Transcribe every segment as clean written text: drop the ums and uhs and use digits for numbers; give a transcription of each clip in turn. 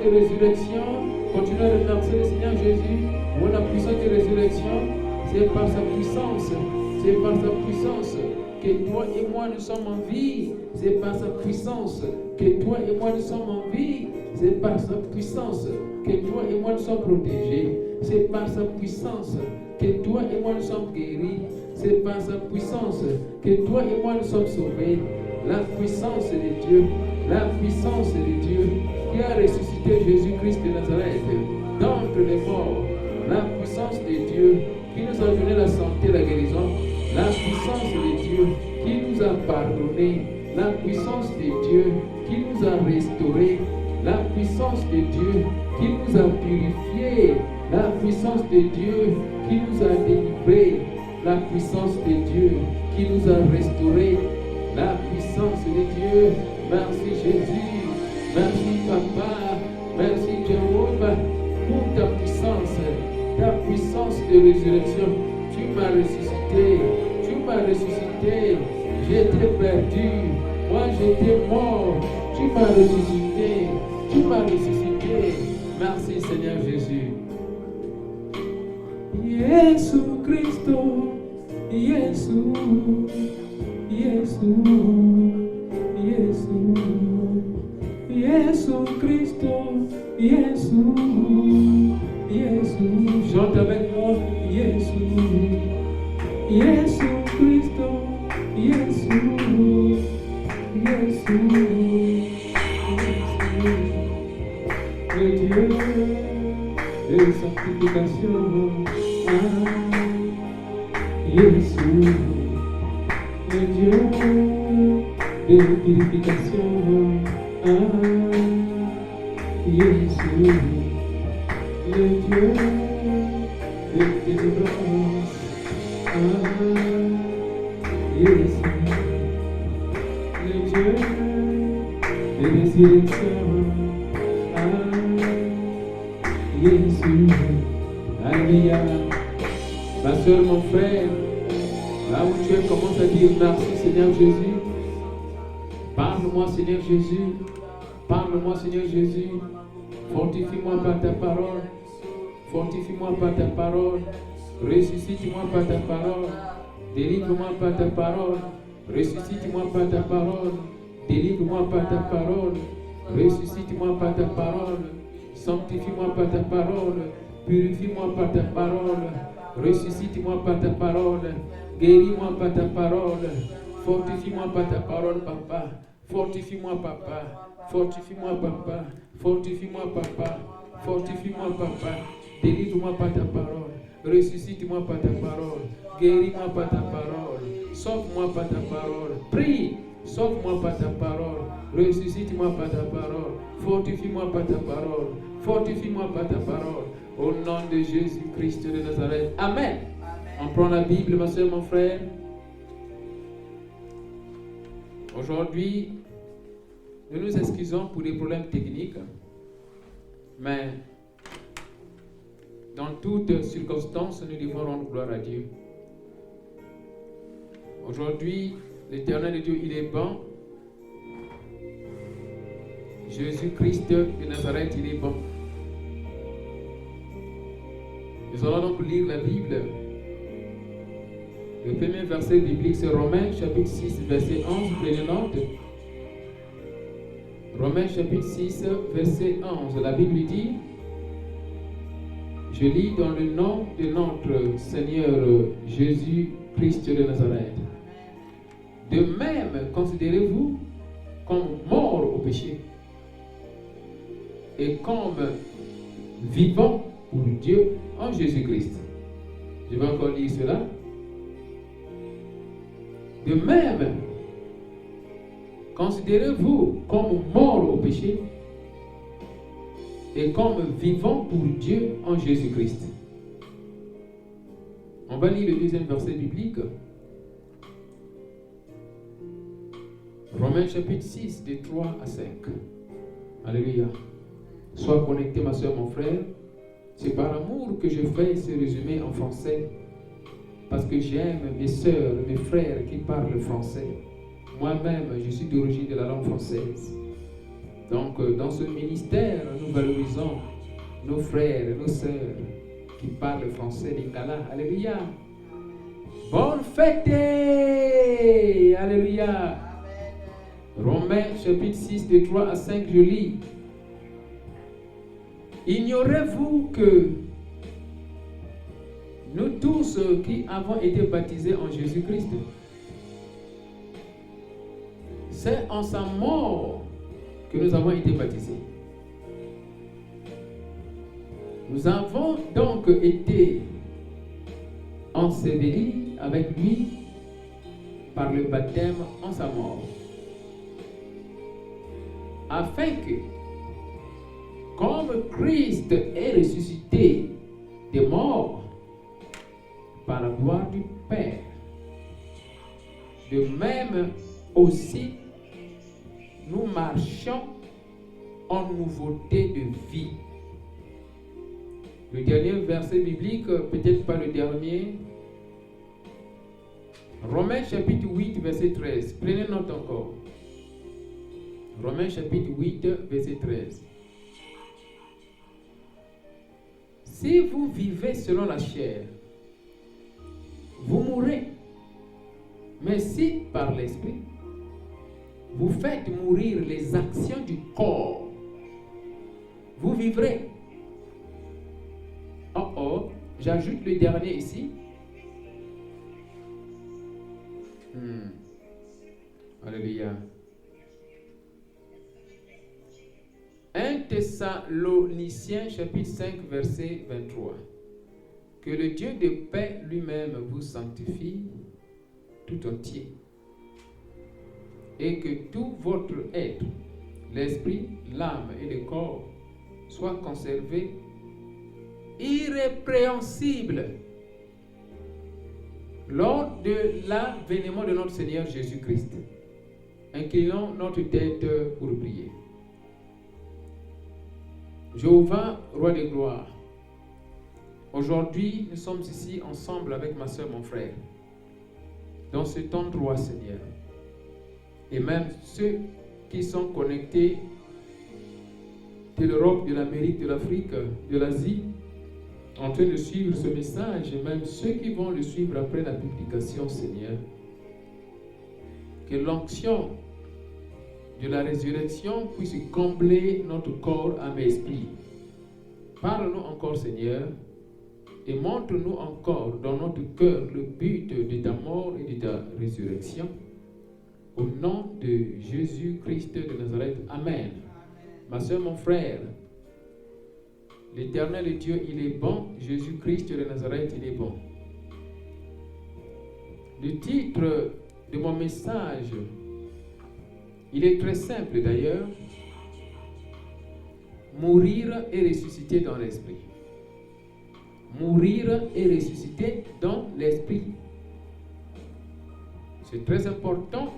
de résurrection, continue à remercier le Seigneur Jésus pour la puissance de résurrection. C'est par sa puissance, c'est par sa puissance que toi et moi nous sommes en vie. C'est par sa puissance que toi et moi nous sommes en vie. C'est par sa puissance que toi et moi nous sommes protégés. C'est par sa puissance que toi et moi nous sommes guéris. C'est par sa puissance que toi et moi nous sommes sauvés. La puissance de Dieu, la puissance de Dieu qui a ressuscité Jésus-Christ de Nazareth d'entre les morts. La puissance de Dieu qui nous a donné la santé, la guérison. La puissance de Dieu qui nous a pardonné. La puissance de Dieu qui nous a restaurés. La puissance de Dieu qui nous a purifiés. La puissance de Dieu qui nous a délivrés. La puissance de Dieu qui nous a restaurés. La puissance de Dieu. Merci Jésus. Merci Papa. Merci Jéhovah pour ta puissance de résurrection. Tu m'as ressuscité. Tu m'as ressuscité. J'étais perdu. Moi j'étais mort. Tu m'as ressuscité. Tu m'as ressuscité. Merci Seigneur Jésus. Jésus Christo. Jésus. Jésus. Jésus. Jésus Christo. Jésus. Jésus. Chante avec moi. Jésus. Jésus Christo. Jésus. Jésus. Le Dieu de sanctification. Jésus. Le Dieu de purification. Jésus. Le Dieu de délivrance. Jésus. Le Dieu de résurrection. Jésus. Alléluia. Ma soeur, mon frère, là où tu es, commence à dire merci Seigneur Jésus. Parle-moi Seigneur Jésus. Parle-moi Seigneur Jésus. Fortifie-moi par ta parole. Fortifie-moi par ta parole. Ressuscite-moi par ta parole. Délivre-moi par ta parole. Ressuscite-moi par ta parole. Délivre-moi par ta parole. Ressuscite-moi par ta parole. Sanctifie-moi par ta parole. Purifie-moi par ta parole. Ressuscite-moi par ta parole. Guéris-moi par ta parole. Fortifie-moi par ta parole, Papa. Fortifie-moi, Papa. Fortifie-moi, Papa. Fortifie-moi, Papa. Fortifie-moi, Papa. Délivre-moi par ta parole. Ressuscite-moi par ta parole. Guéris-moi par ta parole. Sauve-moi par ta parole. Prie. Sauve-moi par ta parole. Ressuscite-moi par ta parole. Fortifie-moi par ta parole. Fortifie-moi par ta parole. Au nom de Jésus-Christ de Nazareth. Amen. On prend la Bible, ma soeur, mon frère. Aujourd'hui, nous nous excusons pour des problèmes techniques. Mais dans toutes circonstances, nous devons rendre gloire à Dieu. Aujourd'hui, l'Éternel de Dieu, il est bon. Jésus-Christ de Nazareth, il est bon. Nous allons donc lire la Bible. Le premier verset biblique, c'est Romains chapitre 6, verset 11. Prenez note. Romains chapitre 6, verset 11. La Bible dit, je lis dans le nom de notre Seigneur Jésus-Christ de Nazareth. De même, considérez-vous comme mort au péché et comme vivant pour Dieu en Jésus-Christ. Je vais encore lire cela. De même, considérez-vous comme mort au péché et comme vivant pour Dieu en Jésus-Christ. On va lire le deuxième verset biblique. Romains chapitre 6, de 3 à 5. Alléluia. Sois connecté, ma soeur, mon frère. C'est par amour que je fais ce résumé en français. Parce que j'aime mes soeurs, mes frères qui parlent français. Moi-même, je suis d'origine de la langue française. Donc, dans ce ministère, nous valorisons nos frères et nos sœurs qui parlent français lingala. Alléluia. Bonne fête. Alléluia. Romains chapitre 6, de 3 à 5, je lis. Ignorez-vous que nous tous qui avons été baptisés en Jésus-Christ, c'est en sa mort que nous avons été baptisés. Nous avons donc été ensevelis avec lui par le baptême en sa mort, afin que, comme Christ est ressuscité des morts par la gloire du Père, de même aussi nous marchons en nouveauté de vie. Le dernier verset biblique, peut-être pas le dernier, Romains chapitre 8, verset 13. Prenez note encore. Romains chapitre 8, verset 13. Si vous vivez selon la chair, vous mourrez. Mais si par l'esprit, vous faites mourir les actions du corps, vous vivrez. J'ajoute le dernier ici. Alléluia. 1 Thessaloniciens chapitre 5 verset 23. Que le Dieu de paix lui-même vous sanctifie tout entier, et que tout votre être, l'esprit, l'âme et le corps, soient conservés irrépréhensibles lors de l'avènement de notre Seigneur Jésus-Christ. Inclinons notre tête pour prier. Jéhovah, roi de gloire, aujourd'hui nous sommes ici ensemble avec ma soeur, mon frère, dans cet endroit, Seigneur, et même ceux qui sont connectés de l'Europe, de l'Amérique, de l'Afrique, de l'Asie, en train de suivre ce message, et même ceux qui vont le suivre après la publication, Seigneur. Que l'onction de la résurrection puisse combler notre corps, âme et esprit. Parle-nous encore, Seigneur, et montre-nous encore dans notre cœur le but de ta mort et de ta résurrection. Au nom de Jésus-Christ de Nazareth. Amen. Ma soeur, mon frère, l'Éternel Dieu, il est bon. Jésus-Christ de Nazareth, il est bon. Le titre de mon message, il est très simple d'ailleurs. Mourir et ressusciter dans l'esprit. Mourir et ressusciter dans l'esprit. C'est très important.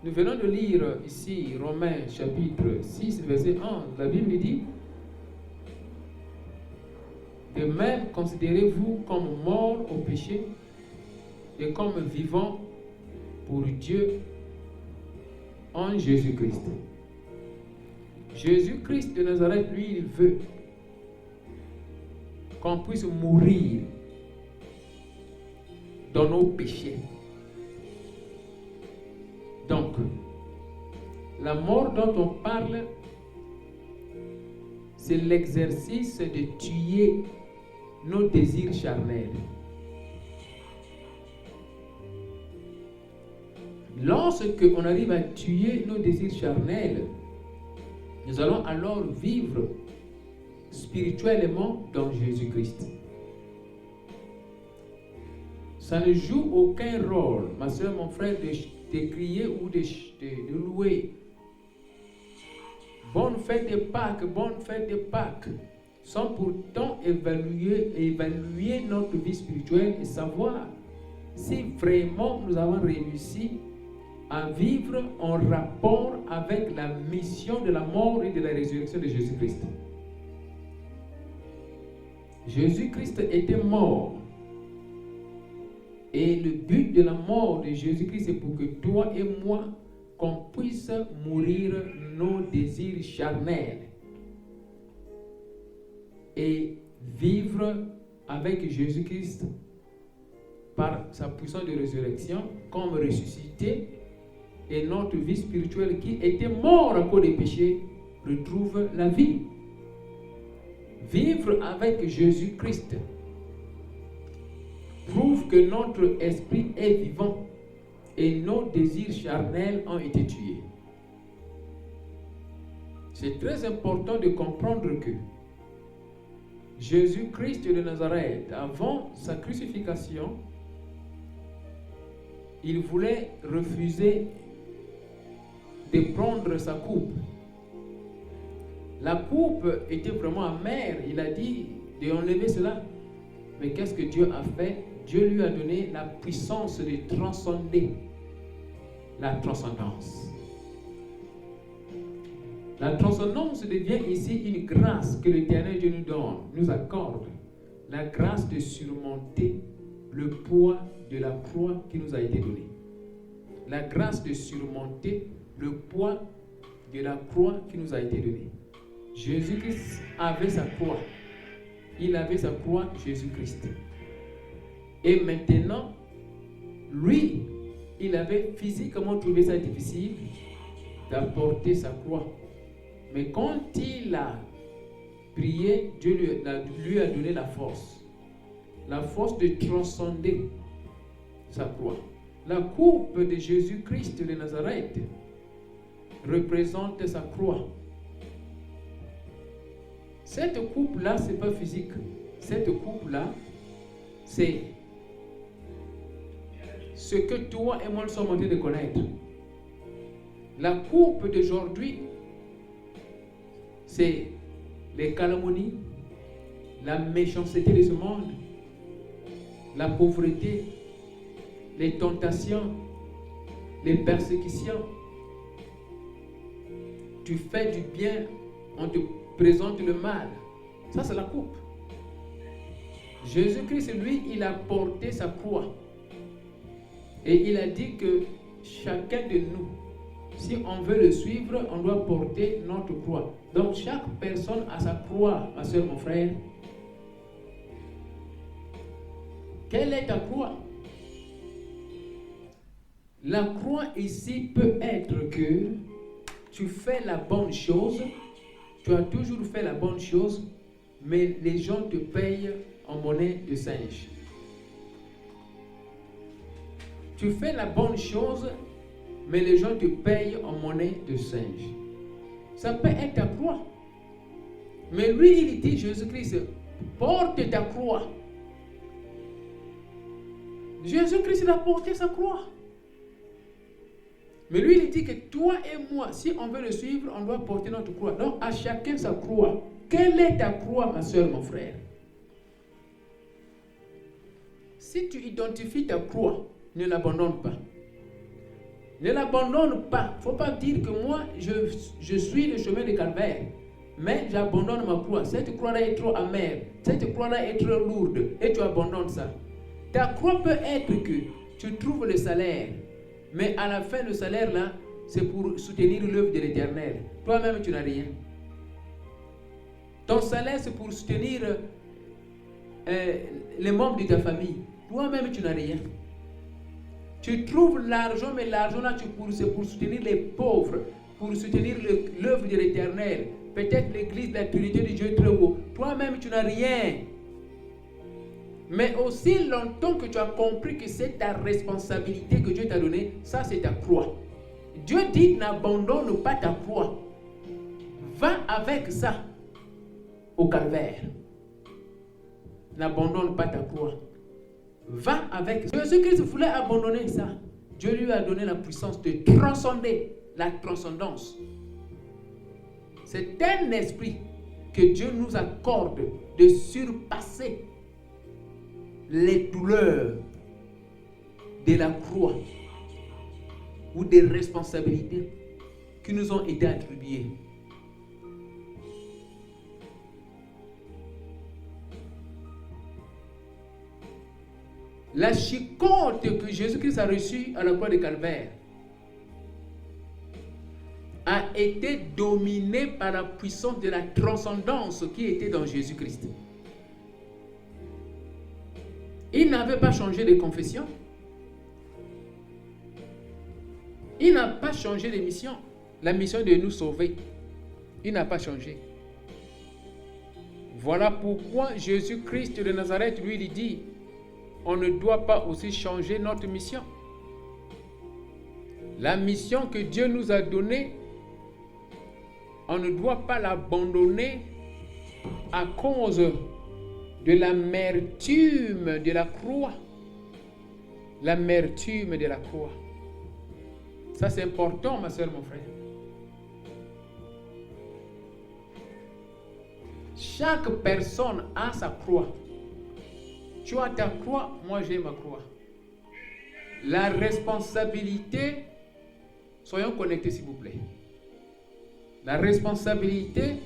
Nous venons de lire ici Romains chapitre 6, verset 1. La Bible dit: de même, considérez-vous comme morts au péché et comme vivants pour Dieu en Jésus-Christ. Jésus-Christ de Nazareth, lui, il veut qu'on puisse mourir dans nos péchés. Donc, la mort dont on parle, c'est l'exercice de tuer nos désirs charnels. Lorsque on arrive à tuer nos désirs charnels, nous allons alors vivre spirituellement dans Jésus-Christ. Ça ne joue aucun rôle, ma soeur, mon frère, de crier ou de louer. Bonne fête de Pâques, bonne fête de Pâques, sans pourtant évaluer notre vie spirituelle et savoir si vraiment nous avons réussi à vivre en rapport avec la mission de la mort et de la résurrection de Jésus-Christ. Jésus-Christ était mort. Et le but de la mort de Jésus-Christ, c'est pour que toi et moi, qu'on puisse mourir nos désirs charnels et vivre avec Jésus-Christ par sa puissance de résurrection comme ressuscité, et notre vie spirituelle qui était morte à cause des péchés retrouve la vie. Vivre avec Jésus-Christ prouve que notre esprit est vivant et nos désirs charnels ont été tués. C'est très important de comprendre que Jésus-Christ de Nazareth, avant sa crucifixion, il voulait refuser de prendre sa coupe. La coupe était vraiment amère. Il a dit d'enlever cela. Mais qu'est-ce que Dieu a fait? Dieu lui a donné la puissance de transcender la transcendance. La transcendance devient ici une grâce que l'Éternel Dieu nous donne, nous accorde. La grâce de surmonter le poids de la croix qui nous a été donnée. La grâce de surmonter le poids de la croix qui nous a été donnée. Jésus-Christ avait sa croix. Il avait sa croix, Jésus-Christ. Et maintenant, lui, il avait physiquement trouvé ça difficile d'apporter sa croix. Mais quand il a prié, Dieu lui a donné la force de transcender sa croix. La coupe de Jésus-Christ de Nazareth représente sa croix. Cette coupe-là, ce n'est pas physique. Cette coupe-là, c'est ce que toi et moi nous sommes en train de connaître. La coupe d'aujourd'hui, c'est les calomnies, la méchanceté de ce monde, la pauvreté, les tentations, les persécutions. Tu fais du bien, on te présente le mal. Ça, c'est la coupe. Jésus-Christ, lui, il a porté sa croix. Et il a dit que chacun de nous, si on veut le suivre, on doit porter notre croix. Donc, chaque personne a sa croix, ma soeur, mon frère. Quelle est ta croix? La croix ici peut être que tu fais la bonne chose, tu as toujours fait la bonne chose, mais les gens te payent en monnaie de singe. Tu fais la bonne chose, mais les gens te payent en monnaie de singe. Ça peut être ta croix. Mais lui, il dit, Jésus-Christ, porte ta croix. Jésus-Christ, il a porté sa croix. Mais lui, il dit que toi et moi, si on veut le suivre, on doit porter notre croix. Donc, à chacun sa croix. Quelle est ta croix, ma soeur, mon frère? Si tu identifies ta croix, ne l'abandonne pas. Ne l'abandonne pas. Il ne faut pas dire que moi, je suis le chemin de calvaire, mais j'abandonne ma croix. Cette croix-là est trop amère. Cette croix-là est trop lourde. Et tu abandonnes ça. Ta croix peut être que tu trouves le salaire. Mais à la fin, le salaire là, c'est pour soutenir l'œuvre de l'Éternel. Toi-même, tu n'as rien. Ton salaire, c'est pour soutenir les membres de ta famille. Toi-même, tu n'as rien. Tu trouves l'argent, mais l'argent là, c'est pour soutenir les pauvres, pour soutenir l'œuvre de l'Éternel. Peut-être l'église, la Trinité de Dieu très haut. Toi-même, tu n'as rien. Mais aussi longtemps que tu as compris que c'est ta responsabilité que Dieu t'a donnée, ça c'est ta croix. Dieu dit, n'abandonne pas ta croix. Va avec ça au calvaire. N'abandonne pas ta croix. Va avec. Jésus-Christ voulait abandonner ça. Dieu lui a donné la puissance de transcender la transcendance. C'est un esprit que Dieu nous accorde de surpasser les douleurs de la croix ou des responsabilités qui nous ont été attribuées. La chicote que Jésus-Christ a reçue à la croix de Calvaire été dominé par la puissance de la transcendance qui était dans Jésus-Christ. Il n'avait pas changé de confession. Il n'a pas changé de mission. La mission de nous sauver. Il n'a pas changé. Voilà pourquoi Jésus-Christ de Nazareth, lui, il dit, on ne doit pas aussi changer notre mission. La mission que Dieu nous a donnée, on ne doit pas l'abandonner à cause de l'amertume de la croix. L'amertume de la croix. Ça, c'est important, ma soeur, mon frère. Chaque personne a sa croix. Tu as ta croix, moi j'ai ma croix. La responsabilité, soyons connectés s'il vous plaît. La responsabilité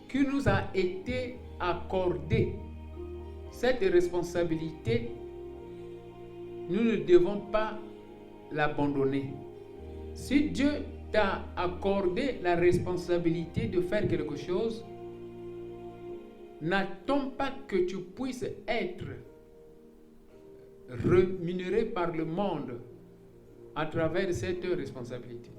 qui nous a été accordée, cette responsabilité, nous ne devons pas l'abandonner. Si Dieu t'a accordé la responsabilité de faire quelque chose, n'attends pas que tu puisses être rémunéré par le monde à travers cette responsabilité.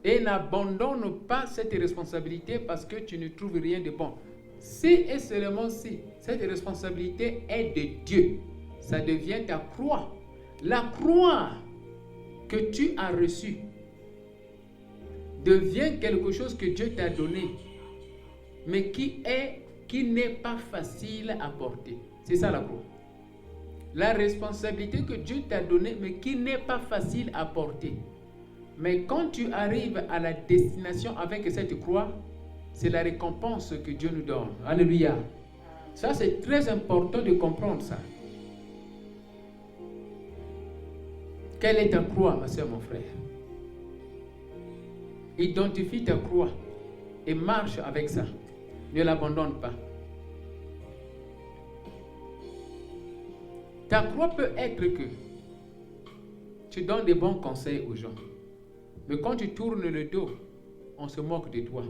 Et n'abandonne pas cette responsabilité parce que tu ne trouves rien de bon. Si et seulement si cette responsabilité est de Dieu, ça devient ta croix. La croix que tu as reçue devient quelque chose que Dieu t'a donné, mais qui n'est pas facile à porter. C'est ça la croix. La responsabilité que Dieu t'a donnée, mais qui n'est pas facile à porter. Mais quand tu arrives à la destination avec cette croix, c'est la récompense que Dieu nous donne. Alléluia. Ça, c'est très important de comprendre ça. Quelle est ta croix, ma soeur, mon frère? Identifie ta croix et marche avec ça. Ne l'abandonne pas. Ta croix peut être que tu donnes des bons conseils aux gens. Mais quand tu tournes le dos, on se moque de toi.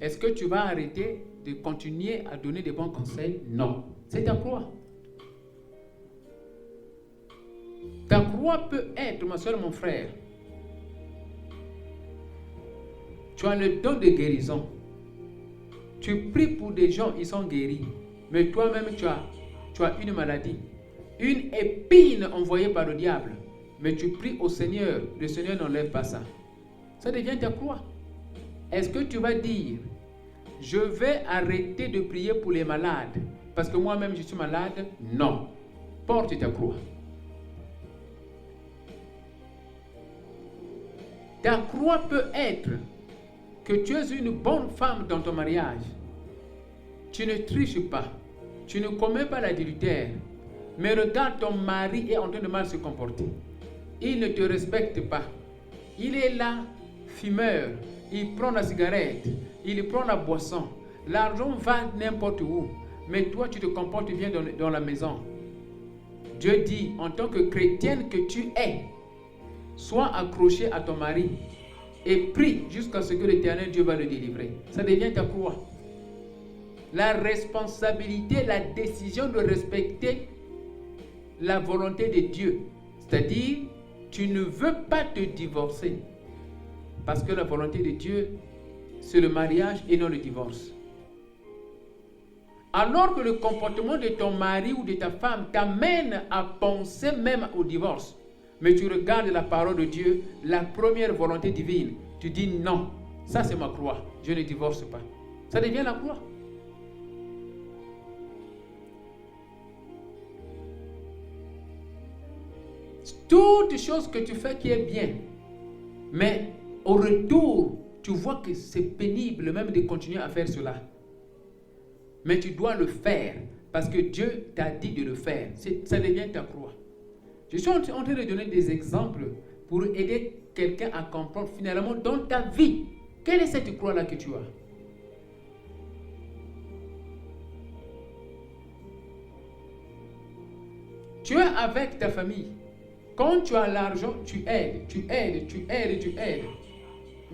Est-ce que tu vas arrêter de continuer à donner des bons conseils? Non. C'est ta croix. Ta croix peut être, ma soeur, mon frère, tu as le don de guérison. Tu pries pour des gens, ils sont guéris. Mais toi-même, tu as une maladie. Une épine envoyée par le diable. Mais tu pries au Seigneur. Le Seigneur n'enlève pas ça. Ça devient ta croix. Est-ce que tu vas dire, je vais arrêter de prier pour les malades parce que moi-même je suis malade? Non. Porte ta croix. Ta croix peut être que tu es une bonne femme dans ton mariage. Tu ne triches pas. Tu ne commets pas l'adultère. Mais regarde, ton mari est en train de mal se comporter. Il ne te respecte pas. Il est là, fumeur. Il prend la cigarette. Il prend la boisson. L'argent va n'importe où. Mais toi, tu te comportes bien dans la maison. Dieu dit, en tant que chrétienne que tu es, sois accroché à ton mari et prie jusqu'à ce que l'Éternel Dieu va le délivrer. Ça devient ta croix. La responsabilité, la décision de respecter la volonté de Dieu. C'est-à-dire, tu ne veux pas te divorcer. Parce que la volonté de Dieu, c'est le mariage et non le divorce. Alors que le comportement de ton mari ou de ta femme t'amène à penser même au divorce, mais tu regardes la parole de Dieu, la première volonté divine, tu dis non, ça c'est ma croix, je ne divorce pas. Ça devient la croix. Toute chose que tu fais qui est bien, mais au retour, tu vois que c'est pénible même de continuer à faire cela. Mais tu dois le faire parce que Dieu t'a dit de le faire. Ça devient ta croix. Je suis en train de donner des exemples pour aider quelqu'un à comprendre finalement dans ta vie, quelle est cette croix-là que tu as? Tu es avec ta famille. Quand tu as l'argent, tu aides.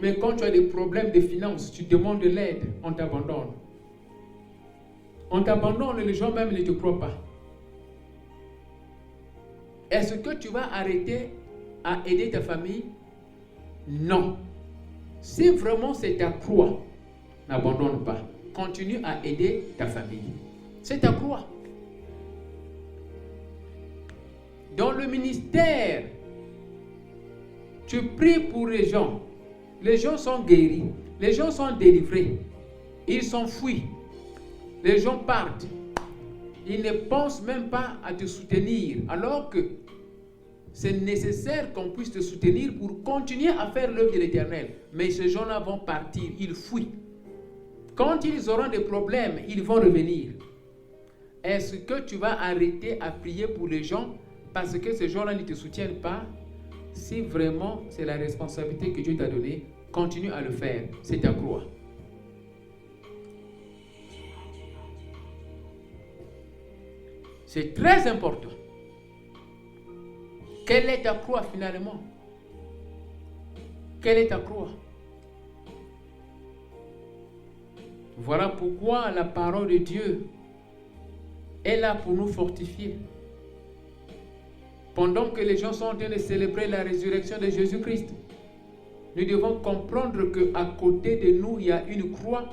Mais quand tu as des problèmes de finances, tu demandes de l'aide, on t'abandonne. On t'abandonne et les gens même ne te croient pas. Est-ce que tu vas arrêter à aider ta famille? Non. Si vraiment c'est ta croix, n'abandonne pas. Continue à aider ta famille. C'est ta croix. Dans le ministère, tu pries pour les gens. Les gens sont guéris. Les gens sont délivrés. Ils s'enfuient. Les gens partent. Ils ne pensent même pas à te soutenir. Alors que c'est nécessaire qu'on puisse te soutenir pour continuer à faire l'œuvre de l'Éternel. Mais ces gens-là vont partir. Ils fuient. Quand ils auront des problèmes, ils vont revenir. Est-ce que tu vas arrêter à prier pour les gens parce que ces gens-là ne te soutiennent pas? Si vraiment c'est la responsabilité que Dieu t'a donnée, continue à le faire. C'est ta croix. C'est très important. Quelle est ta croix finalement? Quelle est ta croix? Voilà pourquoi la parole de Dieu est là pour nous fortifier. Pendant que les gens sont en train de célébrer la résurrection de Jésus-Christ, nous devons comprendre qu'à côté de nous, il y a une croix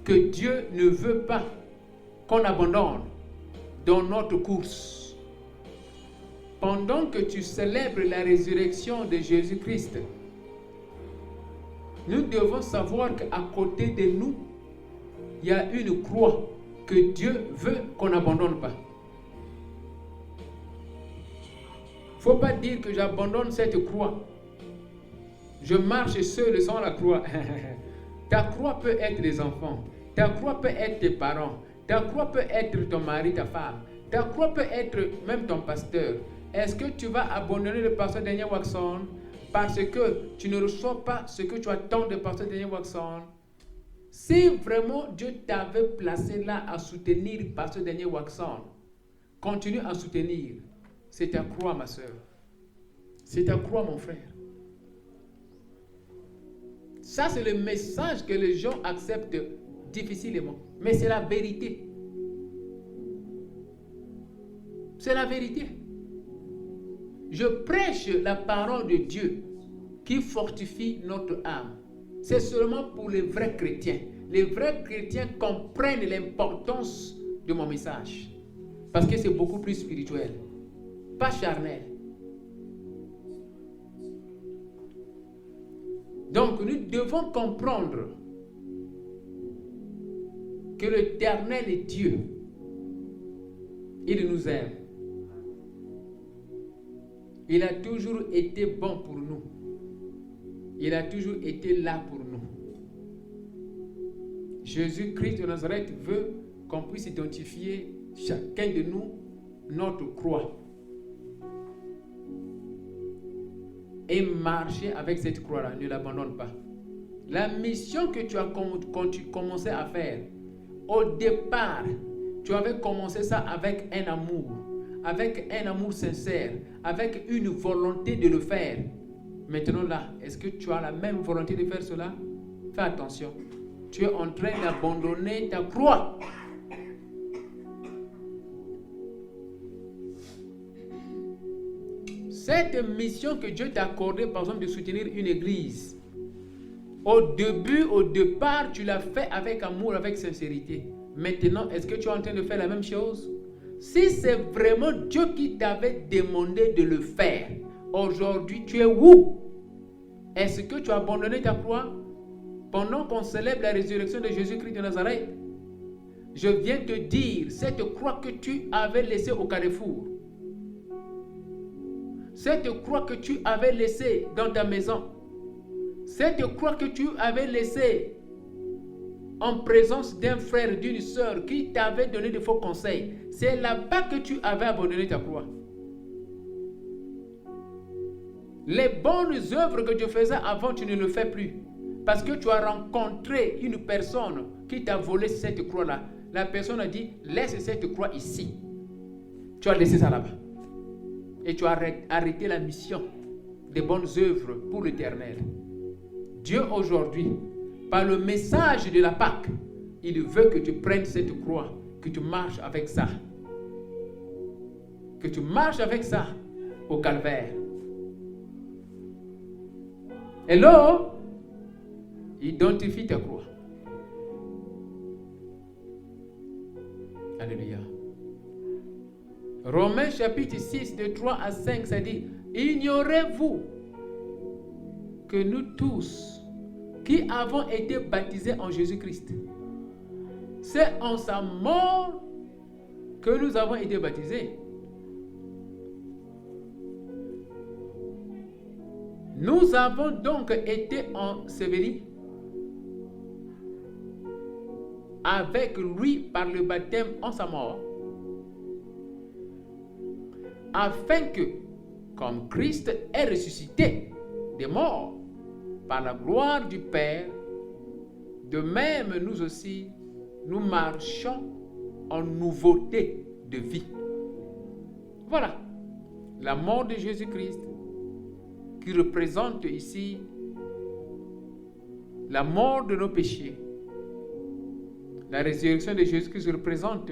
que Dieu ne veut pas qu'on abandonne dans notre course. Pendant que tu célèbres la résurrection de Jésus-Christ, nous devons savoir qu'à côté de nous, il y a une croix que Dieu veut qu'on n'abandonne pas. Il ne faut pas dire que j'abandonne cette croix. Je marche seul sans la croix. Ta croix peut être les enfants. Ta croix peut être tes parents. Ta croix peut être ton mari, ta femme. Ta croix peut être même ton pasteur. Est-ce que tu vas abandonner le pasteur Daniel Waxon parce que tu ne reçois pas ce que tu attends de pasteur Daniel Waxon? Si vraiment Dieu t'avait placé là à soutenir pasteur Daniel Waxon, continue à soutenir. C'est ta croix, ma soeur. C'est ta croix, mon frère. Ça, c'est le message que les gens acceptent difficilement. Mais c'est la vérité. C'est la vérité. Je prêche la parole de Dieu qui fortifie notre âme. C'est seulement pour les vrais chrétiens. Les vrais chrétiens comprennent l'importance de mon message. Parce que c'est beaucoup plus spirituel. Pas charnel. Donc nous devons comprendre que l'Éternel est Dieu. Il nous aime. Il a toujours été bon pour nous. Il a toujours été là pour nous. Jésus-Christ de Nazareth veut qu'on puisse identifier chacun de nous notre croix. Et marcher avec cette croix-là, ne l'abandonne pas. La mission que tu as commencé à faire, au départ, tu avais commencé ça avec un amour sincère, avec une volonté de le faire. Maintenant là, est-ce que tu as la même volonté de faire cela? Fais attention. Tu es en train d'abandonner ta croix. Cette mission que Dieu t'a accordée, par exemple, de soutenir une église, au départ, tu l'as fait avec amour, avec sincérité. Maintenant, est-ce que tu es en train de faire la même chose? Si c'est vraiment Dieu qui t'avait demandé de le faire, aujourd'hui, tu es où? Est-ce que tu as abandonné ta croix? Pendant qu'on célèbre la résurrection de Jésus-Christ de Nazareth, je viens te dire, cette croix que tu avais laissée au carrefour, cette croix que tu avais laissée dans ta maison, cette croix que tu avais laissée en présence d'un frère, d'une sœur qui t'avait donné de faux conseils, c'est là-bas que tu avais abandonné ta croix. Les bonnes œuvres que tu faisais avant, tu ne le fais plus. Parce que tu as rencontré une personne qui t'a volé cette croix-là. La personne a dit, laisse cette croix ici. Tu as laissé ça là-bas. et tu as arrêté la mission des bonnes œuvres pour l'Éternel. Dieu aujourd'hui, par le message de la Pâque, il veut que tu prennes cette croix, que tu marches avec ça. Que tu marches avec ça au calvaire. Hello? Identifie ta croix. Alléluia. Romains chapitre 6, de 3 à 5, ça dit, ignorez-vous que nous tous qui avons été baptisés en Jésus-Christ, c'est en sa mort que nous avons été baptisés. Nous avons donc été ensevelis avec lui par le baptême en sa mort, afin que, comme Christ est ressuscité des morts par la gloire du Père, de même nous aussi, nous marchons en nouveauté de vie. Voilà, la mort de Jésus-Christ qui représente ici la mort de nos péchés. La résurrection de Jésus-Christ représente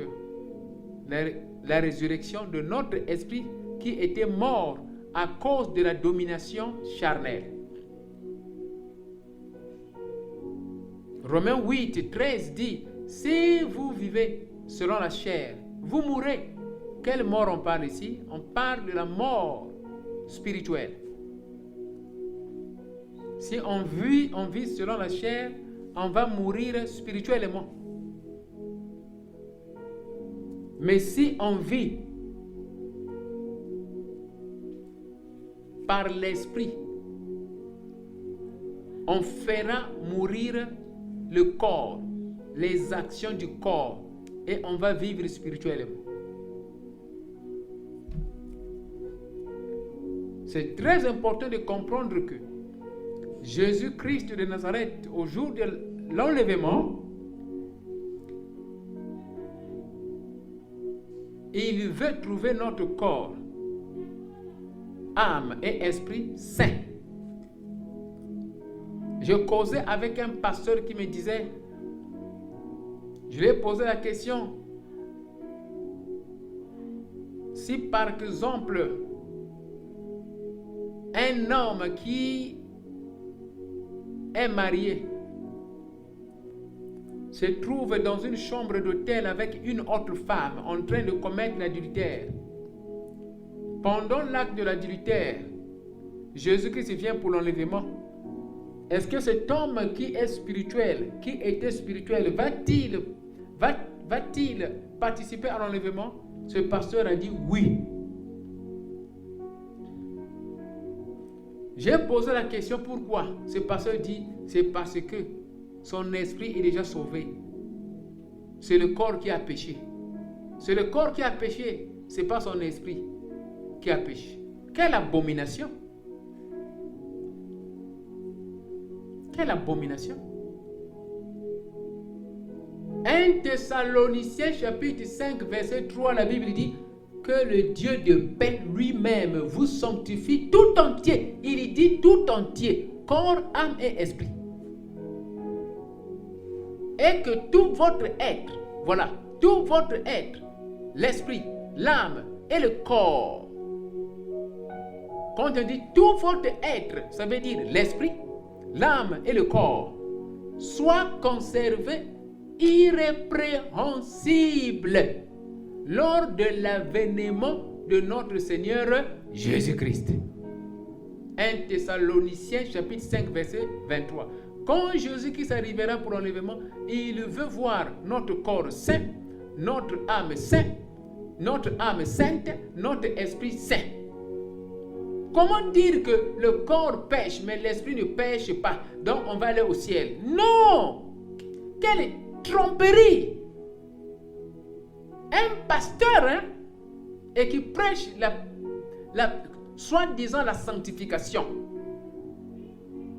la résurrection de notre esprit qui était mort à cause de la domination charnelle. Romains 8, 13 dit, si vous vivez selon la chair, vous mourrez. Quelle mort on parle ici? On parle de la mort spirituelle. Si on vit selon la chair, on va mourir spirituellement. Mais si on vit par l'esprit, on fera mourir le corps, les actions du corps, et on va vivre spirituellement. C'est très important de comprendre que Jésus-Christ de Nazareth, au jour de l'enlèvement, il veut trouver notre corps, âme et esprit saint. Je causais avec un pasteur qui me disait, je lui ai posé la question, si par exemple un homme qui est marié se trouve dans une chambre d'hôtel avec une autre femme en train de commettre l'adultère. Pendant l'acte de l'adultère, Jésus-Christ vient pour l'enlèvement. Est-ce que cet homme qui est spirituel, qui était spirituel, va-t-il participer à l'enlèvement? Ce pasteur a dit oui. J'ai posé la question pourquoi. Ce pasteur dit c'est parce que son esprit est déjà sauvé. C'est le corps qui a péché. C'est le corps qui a péché. Ce n'est pas son esprit qui a péché. Quelle abomination! Quelle abomination! 1 Thessaloniciens chapitre 5 verset 3, la Bible dit que le Dieu de paix lui-même vous sanctifie tout entier. Il dit tout entier, corps, âme et esprit. Et que tout votre être, voilà, tout votre être, l'esprit, l'âme et le corps. Quand on dit tout votre être, ça veut dire l'esprit, l'âme et le corps, soit conservés irrépréhensibles lors de l'avènement de notre Seigneur Jésus-Christ. 1 Thessaloniciens chapitre 5 verset 23. Quand Jésus-Christ arrivera pour l'enlèvement, il veut voir notre corps saint, notre âme sainte, notre âme sainte, notre esprit saint. Comment dire que le corps pêche, mais l'esprit ne pêche pas, donc on va aller au ciel? Non! Quelle tromperie! Un pasteur et qui prêche soi-disant la sanctification,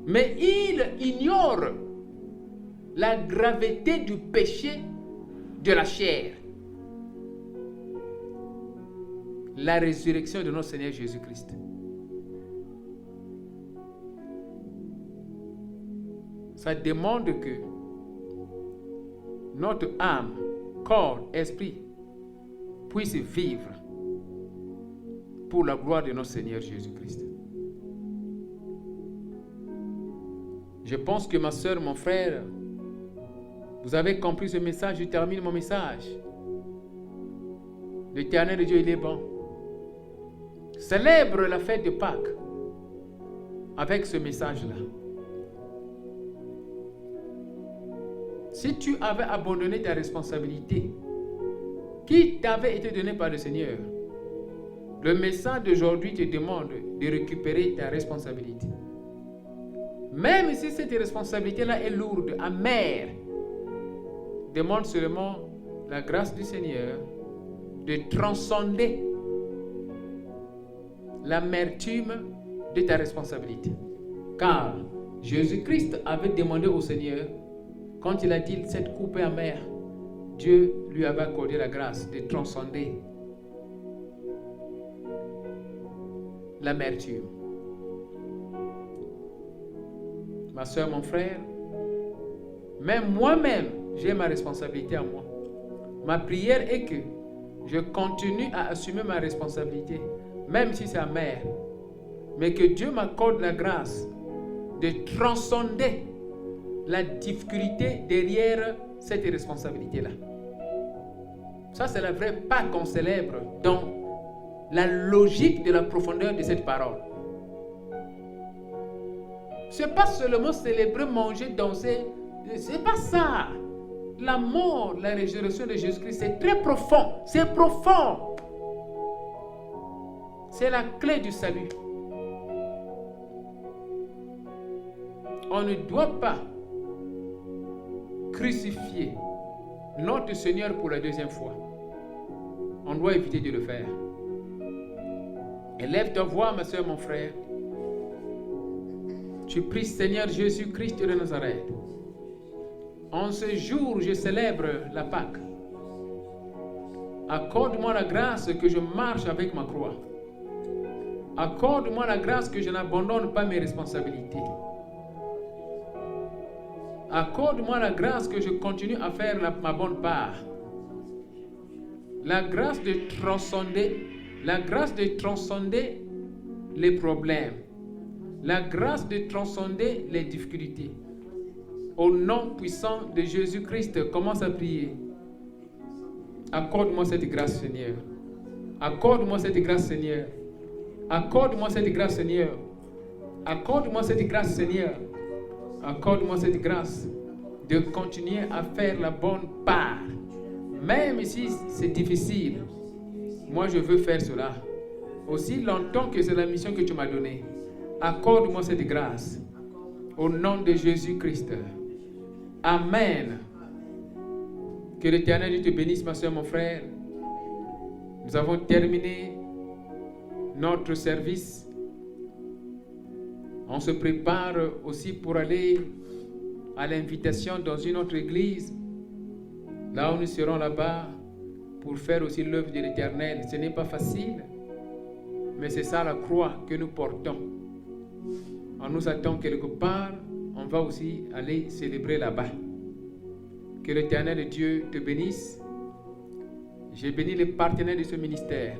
mais il ignore la gravité du péché de la chair. la résurrection de notre Seigneur Jésus-Christ. Ça demande que notre âme, corps, esprit puisse vivre pour la gloire de notre Seigneur Jésus-Christ. Je pense que ma soeur, mon frère, vous avez compris ce message. Je termine mon message. L'Éternel Dieu, il est bon. Célèbre la fête de Pâques avec ce message-là. Si tu avais abandonné ta responsabilité qui t'avait été donnée par le Seigneur, le message d'aujourd'hui te demande de récupérer ta responsabilité. Même si cette responsabilité-là est lourde, amère, demande seulement la grâce du Seigneur de transcender l'amertume de ta responsabilité. Car Jésus-Christ avait demandé au Seigneur, quand il a dit cette coupe est amère, Dieu lui avait accordé la grâce de transcender l'amertume. Ma soeur, mon frère, même moi-même, j'ai ma responsabilité à moi. Ma prière est que je continue à assumer ma responsabilité, même si c'est amer, mais que Dieu m'accorde la grâce de transcender la difficulté derrière cette responsabilité-là. Ça, c'est la vraie Pâque qu'on célèbre dans la logique de la profondeur de cette parole. C'est pas seulement célébrer, manger, danser. C'est pas ça. La mort, la résurrection de Jésus-Christ, c'est très profond. C'est profond. C'est la clé du salut. On ne doit pas crucifier notre Seigneur pour la deuxième fois. On doit éviter de le faire. Élève ta voix, ma soeur, mon frère. Tu pries, Seigneur Jésus-Christ de Nazareth. En ce jour, je célèbre la Pâque. Accorde-moi la grâce que je marche avec ma croix. Accorde-moi la grâce que je n'abandonne pas mes responsabilités. Accorde-moi la grâce que je continue à faire ma bonne part. La grâce de transcender les problèmes. La grâce de transcender les difficultés. Au nom puissant de Jésus-Christ, commence à prier. Accorde-moi cette grâce, Seigneur. Accorde-moi cette grâce, Seigneur. Accorde-moi cette grâce, Seigneur. Accorde-moi cette grâce, Seigneur. Accorde-moi cette grâce de continuer à faire la bonne part. Même si c'est difficile, moi je veux faire cela. Aussi longtemps que c'est la mission que tu m'as donnée. Accorde-moi cette grâce. Au nom de Jésus-Christ. Amen. Que l'Éternel te bénisse, ma soeur, mon frère. Nous avons terminé notre service. On se prépare aussi pour aller à l'invitation dans une autre église. Là où nous serons là-bas pour faire aussi l'œuvre de l'Éternel. Ce n'est pas facile, mais c'est ça la croix que nous portons. On nous attend quelque part, on va aussi aller célébrer là-bas. Que l'Éternel Dieu te bénisse. J'ai béni les partenaires de ce ministère.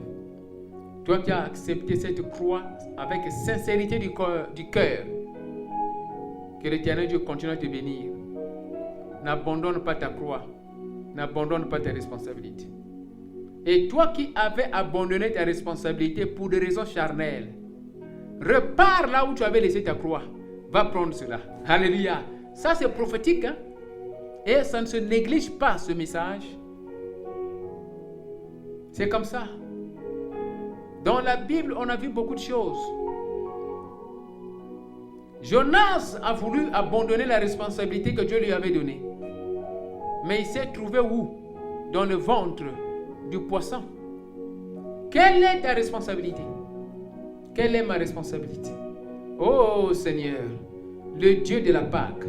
Toi qui as accepté cette croix avec sincérité du cœur, que l'Éternel Dieu continue à te bénir. N'abandonne pas ta croix. N'abandonne pas ta responsabilité. Et toi qui avais abandonné ta responsabilité pour des raisons charnelles, repars là où tu avais laissé ta croix. Va prendre cela. Alléluia. Ça c'est prophétique. Hein? Et ça ne se néglige pas ce message. C'est comme ça. Dans la Bible, on a vu beaucoup de choses. Jonas a voulu abandonner la responsabilité que Dieu lui avait donnée. Mais il s'est trouvé où? Dans le ventre du poisson. Quelle est ta responsabilité? Quelle est ma responsabilité? Oh Seigneur, le Dieu de la Pâque,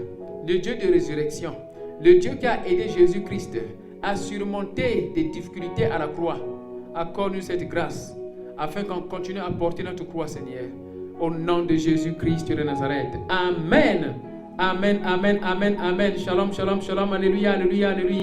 le Dieu de résurrection, le Dieu qui a aidé Jésus-Christ à surmonter des difficultés à la croix, accorde-nous cette grâce afin qu'on continue à porter notre croix, Seigneur. Au nom de Jésus-Christ de Nazareth. Amen. Amen, amen, amen, amen. Shalom, shalom, shalom. Alléluia, alléluia, alléluia.